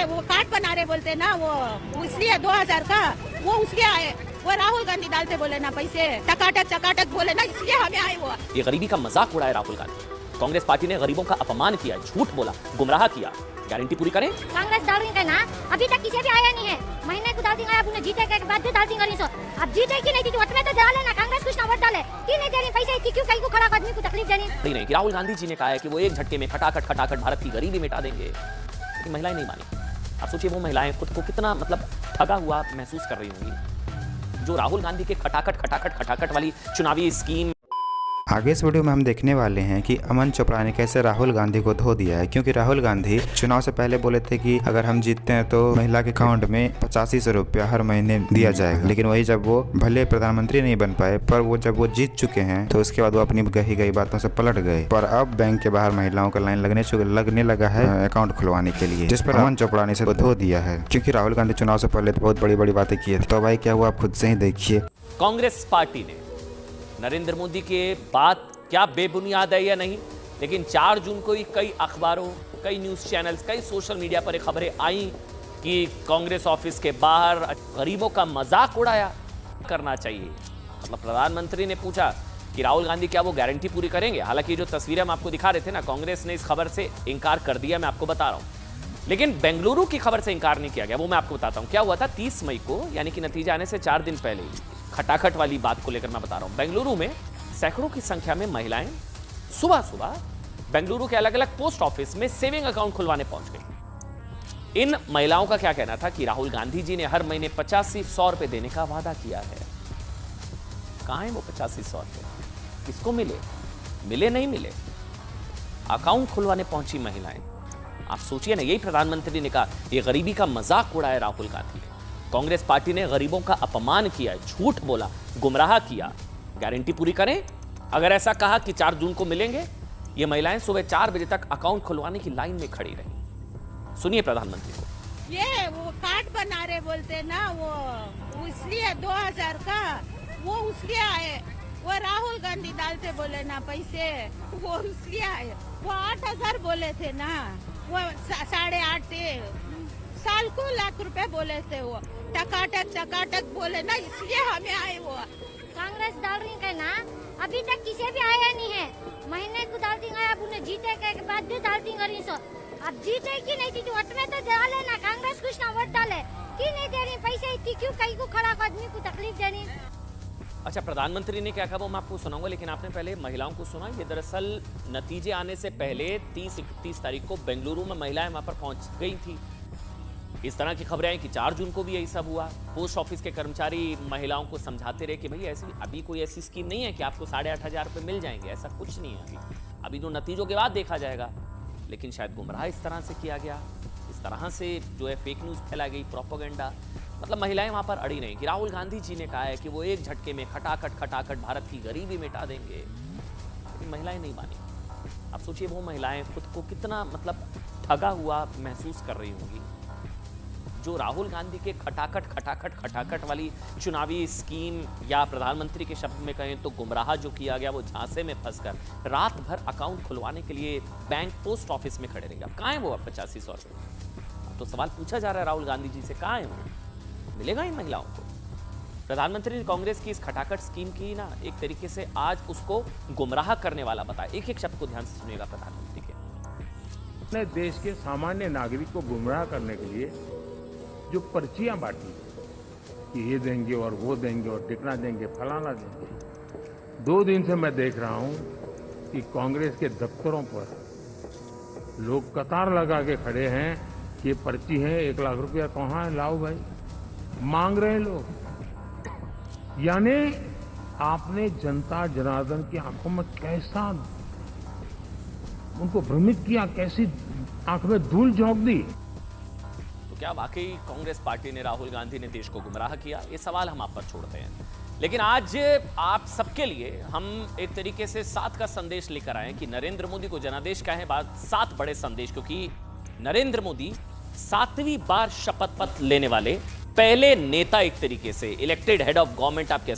ये वो कार्ड बना रहे बोलते ना, वो इसलिए 2000 का वो उसके आए, वो राहुल गांधी डालते बोले ना पैसे, टकाटक बोले ना, इसलिए हमें आए वो। ये गरीबी का मजाक उड़ाया राहुल गांधी। कांग्रेस पार्टी ने गरीबों का अपमान किया, झूठ बोला, गुमराह किया। गारंटी पूरी करें। कांग्रेस दाल का ना अभी तक किसी भी आया नहीं है। महीने को दाल दिंगा, आपने जीते के बाद भी दाल दिंगा नहीं। सो अब जीते की नहीं थी, वोट में तो डाले ना, कांग्रेस कुछ ना वोट डाले की नहीं दे रही पैसे, इतनी क्यों कहीं को खड़ा आदमी को तकलीफ देनी। नहीं कि राहुल गांधी जी ने कहा है कि वो एक झटके में खटाखट भारत की गरीबी मिटा देंगे, लेकिन महिलाएं नहीं मानी। आप सोचिए वो महिलाएं खुद को कितना मतलब ठगा हुआ महसूस कर रही होंगी, जो राहुल गांधी के खटाखट वाली चुनावी स्कीम। आगे इस वीडियो में हम देखने वाले हैं कि अमन चोपड़ा ने कैसे राहुल गांधी को धो दिया है, क्योंकि राहुल गांधी चुनाव से पहले बोले थे कि अगर हम जीतते हैं तो महिला के अकाउंट में 8500 रुपया हर महीने दिया जाएगा। लेकिन वही जब वो भले प्रधानमंत्री नहीं बन पाए, पर वो जब वो जीत चुके हैं तो उसके बाद वो अपनी कही गई बातों से पलट गए। पर अब बैंक के बाहर महिलाओं का लाइन लगने लगा है अकाउंट खुलवाने के लिए, जिस पर अमन चोपड़ा ने इसे धो दिया है। क्योंकि राहुल गांधी चुनाव से पहले बहुत बड़ी बातें की है, तो भाई क्या हुआ आप खुद से ही देखिए। कांग्रेस पार्टी ने नरेंद्र मोदी के बात क्या बेबुनियाद है या नहीं, लेकिन 4 जून को ही कई अखबारों, कई न्यूज़ चैनल्स, कई सोशल मीडिया पर खबरें आई कि कांग्रेस ऑफिस के बाहर गरीबों का मजाक उड़ाया करना चाहिए। मतलब प्रधानमंत्री ने पूछा कि राहुल गांधी क्या वो गारंटी पूरी करेंगे। हालांकि जो तस्वीरें हम आपको दिखा रहे थे ना, कांग्रेस ने इस खबर से इनकार कर दिया, मैं आपको बता रहा हूं। लेकिन बेंगलुरु की खबर से इनकार नहीं किया गया, वो मैं आपको बताता हूं। क्या हुआ था 30 मई को, यानी कि नतीजा आने से 4 दिन पहले ही, खटाखट वाली बात को लेकर मैं बता रहा हूं। बेंगलुरु में सैकड़ों की संख्या में महिलाएं सुबह बेंगलुरु के अलग अलग पोस्ट ऑफिस में सेविंग अकाउंट खुलवाने पहुंच गई। इन महिलाओं का क्या कहना था कि राहुल गांधी जी ने हर महीने 8500 रुपए देने का वादा किया है। कहां है वो 8500 रुपए, किसको मिले नहीं मिले। अकाउंट खुलवाने पहुंची महिलाएं। आप सोचिए ना, यही प्रधानमंत्री ने कहा यह गरीबी का मजाक उड़ाया राहुल गांधी ने। कांग्रेस पार्टी ने गरीबों का अपमान किया, झूठ बोला, गुमराह किया। गारंटी पूरी करें। अगर ऐसा कहा कि 4 जून को मिलेंगे, ये महिलाएं सुबह 4 बजे तक अकाउंट खुलवाने की लाइन में खड़ी रही। सुनिए प्रधानमंत्री को। ये वो कार्ड बना रहे बोलते ना, वो इसलिए 2000 का वो उसके आए, वो राहुल गांधी डालते बोले ना पैसे, वो इसलिए आए। वो 8000 बोले थे ना, वो 8.5 थे, साल को लाख रुपए बोले थे। वो टकाटक बोले ना, इसलिए हमें आए वो। कांग्रेस दाल रही का ना अभी तक किसी भी आया नहीं है। महीने को दाल दिंगा, आपने जीते के बाद भी दाल दिंगा नहीं। सो अब जीते की नहीं थी, वोट में तो डाले ना, कांग्रेस कुछ ना वोट डाले की नहीं दे रही पैसे, इतनी क्यों कहीं को खड़ा आदमी को तकलीफ देनी। अच्छा, प्रधानमंत्री ने क्या कहा वो मैं आपको सुनाऊंगा, लेकिन आपने पहले महिलाओं को सुना। ये दरअसल नतीजे आने से पहले 30-31 तारीख को बेंगलुरु में महिलाएं वहां पर पहुंच गई थी। इस तरह की खबरें आई कि 4 जून को भी यही सब हुआ। पोस्ट ऑफिस के कर्मचारी महिलाओं को समझाते रहे कि भाई ऐसी अभी कोई ऐसी स्कीम नहीं है कि आपको 8,500 रुपये मिल जाएंगे, ऐसा कुछ नहीं है। अभी तो नतीजों के बाद देखा जाएगा। लेकिन शायद गुमराह इस तरह से किया गया, इस तरह से जो है फेक न्यूज़ फैला गई, प्रोपेगेंडा। मतलब महिलाएं वहां पर अड़ी रहीं कि राहुल गांधी जी ने कहा है कि वो एक झटके में खटाखट भारत की गरीबी मिटा देंगे, लेकिन महिलाएं नहीं मानी। आप सोचिए वो महिलाएं खुद को कितना मतलब ठगा हुआ महसूस कर रही होंगी, जो राहुल गांधी के खटाखट वाली चुनावी स्कीम, या प्रधानमंत्री के शब्द में कहें तो गुमराह जो किया गया, वो झांसे में फंसकर रात भर अकाउंट खुलवाने के लिए बैंक पोस्ट ऑफिस में खड़े रहेंगे। अब कहाँ है वो 8500 रुपये? तो सवाल पूछा जा रहा है राहुल गांधी जी से, कहाँ है वो? मिलेगा इन महिलाओं को? प्रधानमंत्री ने कांग्रेस की इस खटाखट स्कीम की ना एक तरीके से आज उसको गुमराह करने वाला बताया। एक शब्द को ध्यान से सुनिएगा प्रधानमंत्री के। अपने देश के सामान्य नागरिक को गुमराह करने के लिए जो पर्चियां बांटी कि ये देंगे और वो देंगे और टिकना देंगे, फलाना देंगे। 2 दिन से मैं देख रहा हूं कि कांग्रेस के दफ्तरों पर लोग कतार लगा के खड़े हैं कि ये पर्ची है, 1 लाख रुपया कहाँ है, लाओ भाई, मांग रहे हैं लोग। यानी आपने जनता जनार्दन की आंखों में कैसा उनको भ्रमित किया, कैसी आंख में धूल झोंक दी। तो क्या वाकई कांग्रेस पार्टी ने, राहुल गांधी ने देश को गुमराह किया? ये सवाल हम आप पर छोड़ते हैं। लेकिन आज आप सबके लिए हम एक तरीके से 7 का संदेश लेकर आए कि नरेंद्र मोदी को जनादेश कहें, बात 7 बड़े संदेश, क्योंकि नरेंद्र मोदी 7वीं बार शपथ पत्र लेने वाले पहले नेता, एक तरीके से इलेक्टेड हेड ऑफ गवर्नमेंट आप कह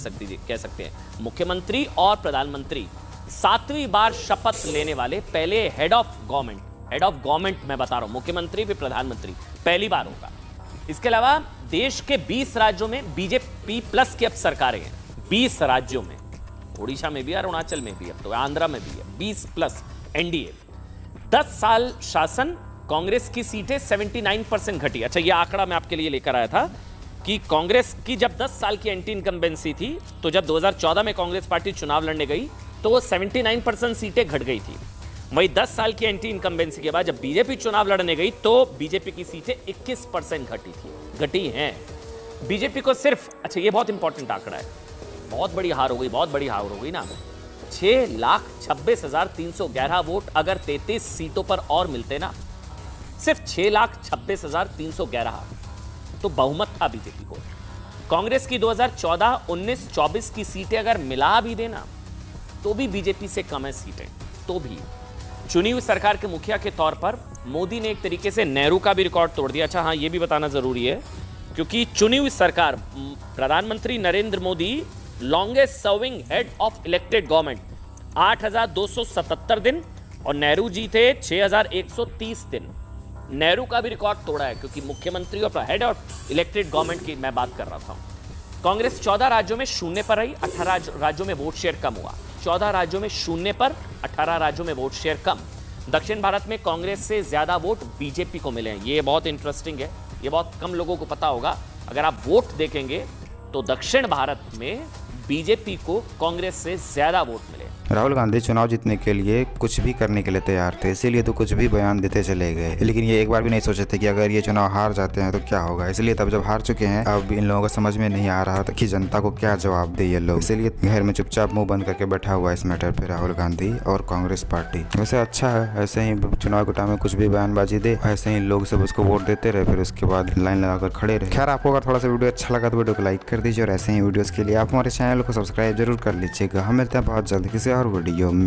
सकते हैं। मुख्यमंत्री और प्रधानमंत्री 7वीं बार शपथ लेने वाले पहले हेड ऑफ गवर्नमेंट मैं बता रहा हूं, मुख्यमंत्री फिर प्रधानमंत्री पहली बार होगा। इसके अलावा देश के 20 राज्यों में बीजेपी प्लस की अब सरकारें हैं। 20 राज्यों में, ओडिशा में भी, अरुणाचल में भी, अब तो आंध्रा में भी है 20 प्लस एनडीए। 10 साल शासन, कांग्रेस की सीटें 79% घटी। अच्छा, ये आंकड़ा मैं आपके लिए लेकर आया था कि कांग्रेस की जब 10 साल की एंटी इनकम्बेंसी थी, तो जब 2014 में कांग्रेस पार्टी चुनाव लड़ने गई तो वो 79% सीटें घट गई थी। वही 10 साल की एंटी इनकम्बेंसी के बाद जब बीजेपी चुनाव लड़ने गई तो बीजेपी की सीटें 21% घटी हैं। बीजेपी को सिर्फ, अच्छा ये बहुत इंपॉर्टेंट आंकड़ा है, बहुत बड़ी हार हो गई ना, 6,26,311 वोट अगर 33 सीटों पर और मिलते ना, सिर्फ 6,26,311, तो बहुमत था बीजेपी को। कांग्रेस की 2014, 19, 24 की सीटें अगर मिला भी देना तो भी बीजेपी से कम है सीटें। तो भी चुनी हुई सरकार के मुखिया के तौर पर मोदी ने एक तरीके से नेहरू का भी रिकॉर्ड तोड़ दिया। अच्छा हाँ, ये भी बताना जरूरी है क्योंकि चुनी हुई सरकार, प्रधानमंत्री Narendra Modi longest serving head of elected government 8,277 दिन और नेहरू जी थे 6,130 दिन। नेहरू का भी रिकॉर्ड तोड़ा है क्योंकि मुख्यमंत्री और हेड ऑफ इलेक्टेड गवर्नमेंट की मैं बात कर रहा था। कांग्रेस 14 राज्यों में शून्य पर रही, 18 राज्यों में वोट शेयर कम हुआ। 14 राज्यों में शून्य पर, 18 राज्यों में वोट शेयर कम। दक्षिण भारत में कांग्रेस से ज्यादा वोट बीजेपी को मिले हैं। ये बहुत इंटरेस्टिंग है, ये बहुत कम लोगों को पता होगा। अगर आप वोट देखेंगे तो दक्षिण भारत में बीजेपी को कांग्रेस से ज्यादा वोट मिले। राहुल गांधी चुनाव जीतने के लिए कुछ भी करने के लिए तैयार थे, इसीलिए तो कुछ भी बयान देते चले गए। लेकिन ये एक बार भी नहीं सोचे थे कि अगर ये चुनाव हार जाते हैं तो क्या होगा। इसलिए तब जब हार चुके हैं, अब इन लोगों को समझ में नहीं आ रहा था कि जनता को क्या जवाब दे ये लोग। इसलिए घर में चुपचाप मुंह बंद करके बैठा हुआ इस मैटर पे राहुल गांधी और कांग्रेस पार्टी। वैसे अच्छा है, ऐसे ही चुनाव के टाइम में कुछ भी बयानबाजी दे, ऐसे ही लोग सब उसको वोट देते रहे, फिर उसके बाद लाइन लगाकर खड़े रहे। खैर, आपको अगर थोड़ा सा वीडियो अच्छा लगा तो वीडियो को लाइक कर दीजिए और ऐसे ही वीडियोस के लिए आप हमारे चैनल को सब्सक्राइब जरूर कर लीजिएगा। हम मिलते हैं बहुत जल्द किसी और वीडियो में।